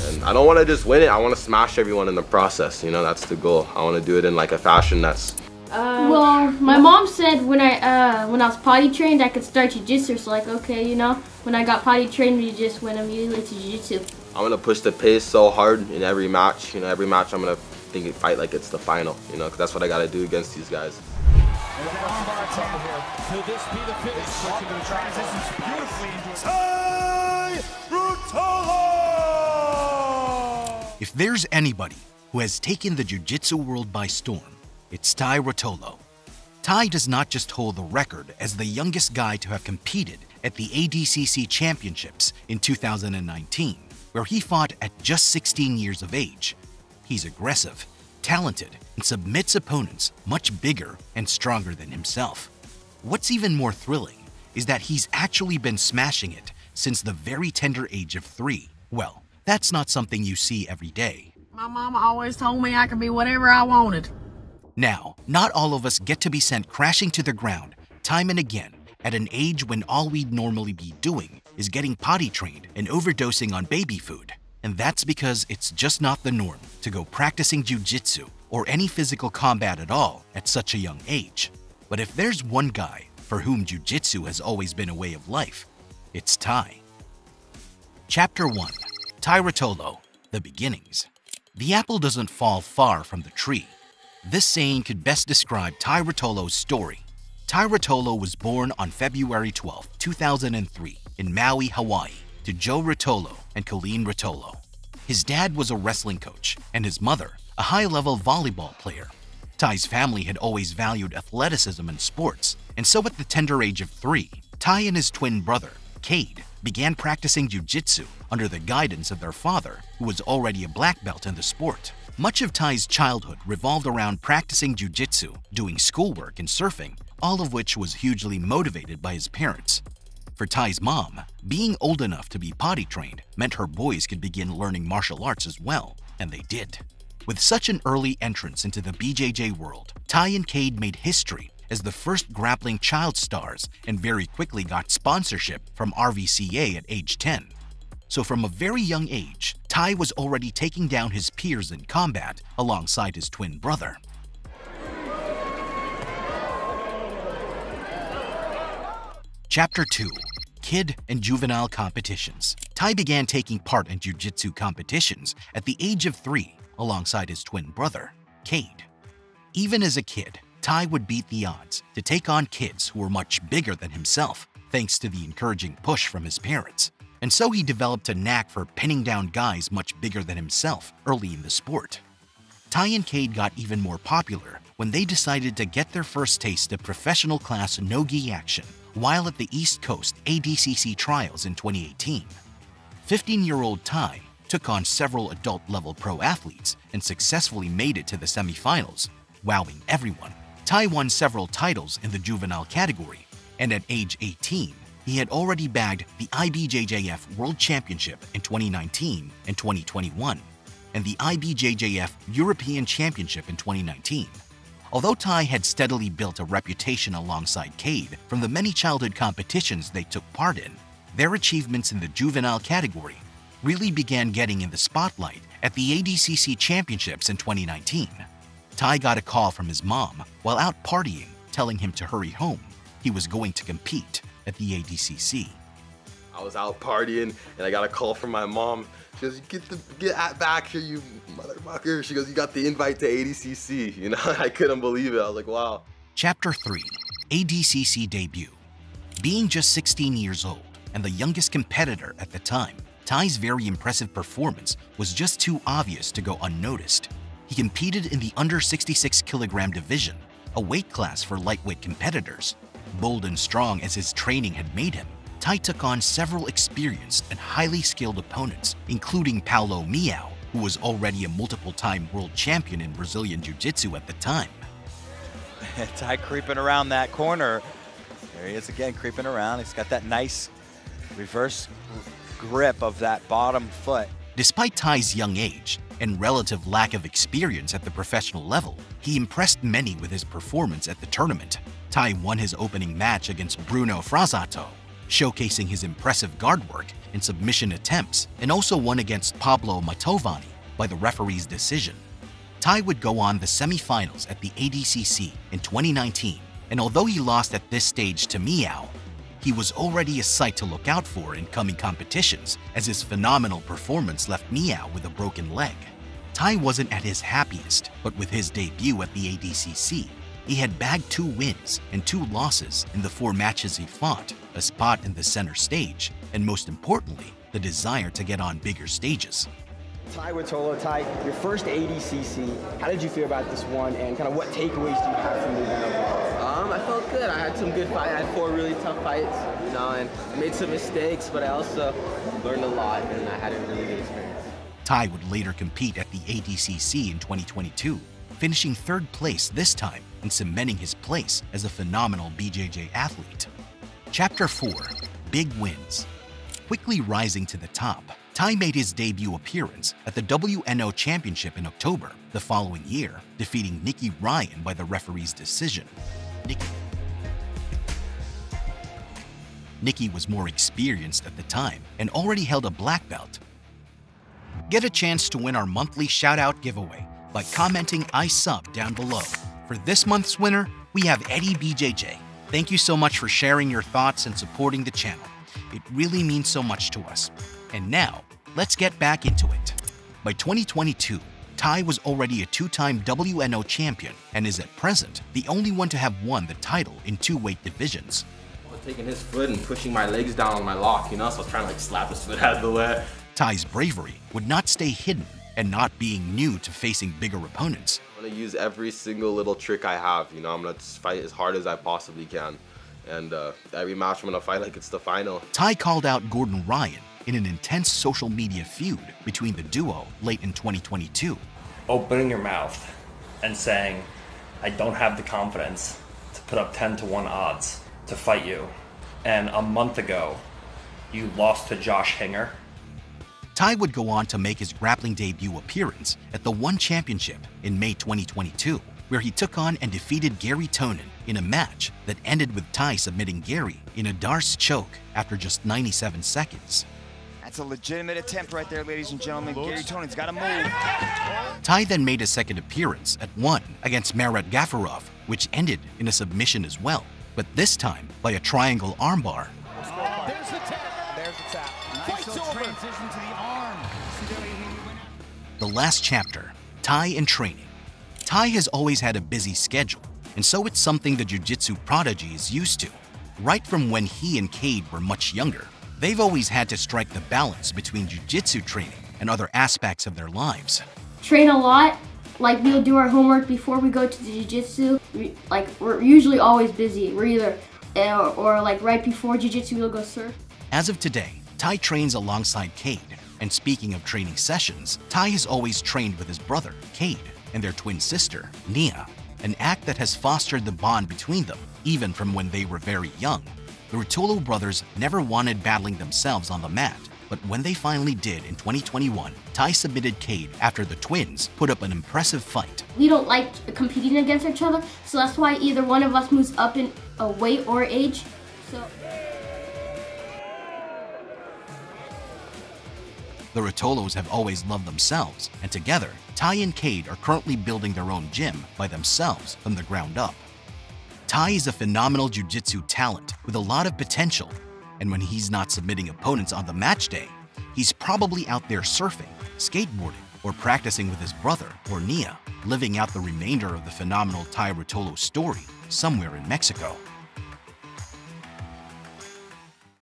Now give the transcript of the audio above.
And I don't want to just win it, I want to smash everyone in the process, you know, that's the goal. I want to do it in like a fashion that's... Well, my mom said when I was potty trained I could start jiu-jitsu, so like, okay, you know, when I got potty trained we just went immediately to jiu-jitsu. I'm going to push the pace so hard in every match, you know, every match I'm going to fight like it's the final, you know, because that's what I got to do against these guys. Will this be the finish? Switching to the transitions beautifully into Tye Ruotolo! If there's anybody who has taken the jiu-jitsu world by storm, it's Tye Ruotolo. Tye does not just hold the record as the youngest guy to have competed at the ADCC Championships in 2019, where he fought at just 16 years of age. He's aggressive, talented, and submits opponents much bigger and stronger than himself. What's even more thrilling is that he's actually been smashing it since the very tender age of 3. Well, that's not something you see every day. My mama always told me I could be whatever I wanted. Now, not all of us get to be sent crashing to the ground time and again at an age when all we'd normally be doing is getting potty trained and overdosing on baby food. And that's because it's just not the norm to go practicing jiu-jitsu or any physical combat at all at such a young age. But if there's one guy for whom jiu-jitsu has always been a way of life, it's Tye. Chapter 1. Tye Ruotolo, The Beginnings. The apple doesn't fall far from the tree. This saying could best describe Tye Ruotolo's story. Tye Ruotolo was born on February 12, 2003 in Maui, Hawaii, to Joe Ruotolo and Colleen Ruotolo. His dad was a wrestling coach and his mother a high-level volleyball player. Tye's family had always valued athleticism and sports, and so at the tender age of 3, Tye and his twin brother, Cade, began practicing jiu-jitsu under the guidance of their father, who was already a black belt in the sport. Much of Tye's childhood revolved around practicing jiu-jitsu, doing schoolwork, and surfing, all of which was hugely motivated by his parents. For Tye's mom, being old enough to be potty trained meant her boys could begin learning martial arts as well, and they did. With such an early entrance into the BJJ world, Tye and Cade made history as the first grappling child stars and very quickly got sponsorship from RVCA at age 10. So from a very young age, Tye was already taking down his peers in combat alongside his twin brother. Chapter 2. Kid and Juvenile Competitions. Tye began taking part in jiu-jitsu competitions at the age of 3 alongside his twin brother, Cade. Even as a kid, Tye would beat the odds to take on kids who were much bigger than himself, thanks to the encouraging push from his parents. And so he developed a knack for pinning down guys much bigger than himself early in the sport. Tye and Cade got even more popular when they decided to get their first taste of professional class no-gi action while at the East Coast ADCC trials in 2018. 15-year-old Tye took on several adult-level pro athletes and successfully made it to the semifinals, wowing everyone. Tye won several titles in the juvenile category, and at age 18, he had already bagged the IBJJF World Championship in 2019 and 2021, and the IBJJF European Championship in 2019. Although Tye had steadily built a reputation alongside Cade from the many childhood competitions they took part in, their achievements in the juvenile category really began getting in the spotlight at the ADCC Championships in 2019. Tye got a call from his mom while out partying, telling him to hurry home. He was going to compete at the ADCC. I was out partying and I got a call from my mom. She goes, get back here, you motherfucker. She goes, you got the invite to ADCC. You know, I couldn't believe it. I was like, wow. Chapter 3. ADCC Debut. Being just 16 years old and the youngest competitor at the time, Tye's very impressive performance was just too obvious to go unnoticed. He competed in the under 66 kilogram division, a weight class for lightweight competitors. Bold and strong as his training had made him, Tye took on several experienced and highly skilled opponents, including Paulo Miao, who was already a multiple-time world champion in Brazilian Jiu-Jitsu at the time. Tye creeping around that corner. There he is again, creeping around. He's got that nice reverse grip of that bottom foot. Despite Tye's young age and relative lack of experience at the professional level, he impressed many with his performance at the tournament. Tye won his opening match against Bruno Frazato, showcasing his impressive guard work and submission attempts, and also won against Pablo Matovani by the referee's decision. Tye would go on the semifinals at the ADCC in 2019, and although he lost at this stage to Miao, he was already a sight to look out for in coming competitions, as his phenomenal performance left Miao with a broken leg. Tye wasn't at his happiest, but with his debut at the ADCC, he had bagged 2 wins and 2 losses in the 4 matches he fought, a spot in the center stage, and most importantly, the desire to get on bigger stages. Tye Ruotolo, Tye, your first ADCC, how did you feel about this one, and kind of what takeaways do you have from the event? I felt good. I had some good fights. I had 4 really tough fights, you know, and I made some mistakes, but I also learned a lot, and I had a really good experience. Tye would later compete at the ADCC in 2022, finishing 3rd place this time and cementing his place as a phenomenal BJJ athlete. Chapter 4: Big Wins. Quickly rising to the top, Tye made his debut appearance at the WNO Championship in October the following year, defeating Mikey Ryan by the referee's decision. Nikki was more experienced at the time and already held a black belt. Get a chance to win our monthly shout-out giveaway by commenting "I sub" down below. For this month's winner, we have Eddie BJJ. Thank you so much for sharing your thoughts and supporting the channel. It really means so much to us. And now, let's get back into it. By 2022, Tye was already a 2-time WNO champion and is at present the only one to have won the title in 2 weight divisions. I was taking his foot and pushing my legs down on my lock, you know, so I was trying to like slap his foot out of the way. Tye's bravery would not stay hidden, and not being new to facing bigger opponents. I'm gonna use every single little trick I have, you know, I'm gonna fight as hard as I possibly can. And every match I'm gonna fight like it's the final. Tye called out Gordon Ryan in an intense social media feud between the duo late in 2022. Opening your mouth and saying, "I don't have the confidence to put up 10-to-1 odds to fight you. And a month ago, you lost to Josh Hinger." Tye would go on to make his grappling debut appearance at the One Championship in May 2022, where he took on and defeated Gary Tonin in a match that ended with Tye submitting Gary in a Darce choke after just 97 seconds. That's a legitimate attempt right there, ladies and gentlemen. Gary Tonin's got to move. Tye then made a second appearance at One against Marat Gafarov, which ended in a submission as well, but this time by a triangle armbar. There's the tap. There's the tap. Nice little transition to the arm. The last chapter, Tye and training. Tye has always had a busy schedule, and so it's something the jiu-jitsu prodigy is used to. Right from when he and Cade were much younger, they've always had to strike the balance between jiu-jitsu training and other aspects of their lives. Train a lot. Like, we'll do our homework before we go to the jiu-jitsu. We're usually always busy. We're either, or like right before jiu-jitsu, we'll go surf. As of today, Tye trains alongside Cade. And speaking of training sessions, Tye has always trained with his brother, Cade, and their twin sister, Nia, an act that has fostered the bond between them, even from when they were very young. The Ruotolo brothers never wanted battling themselves on the mat, but when they finally did in 2021, Tye submitted Cade after the twins put up an impressive fight. We don't like competing against each other, so that's why either one of us moves up in a weight or age. So. The Ruotolos have always loved themselves, and together, Tye and Cade are currently building their own gym by themselves from the ground up. Tye is a phenomenal jiu-jitsu talent with a lot of potential, and when he's not submitting opponents on the match day, he's probably out there surfing, skateboarding, or practicing with his brother or Nia, living out the remainder of the phenomenal Tye Ruotolo story somewhere in Mexico.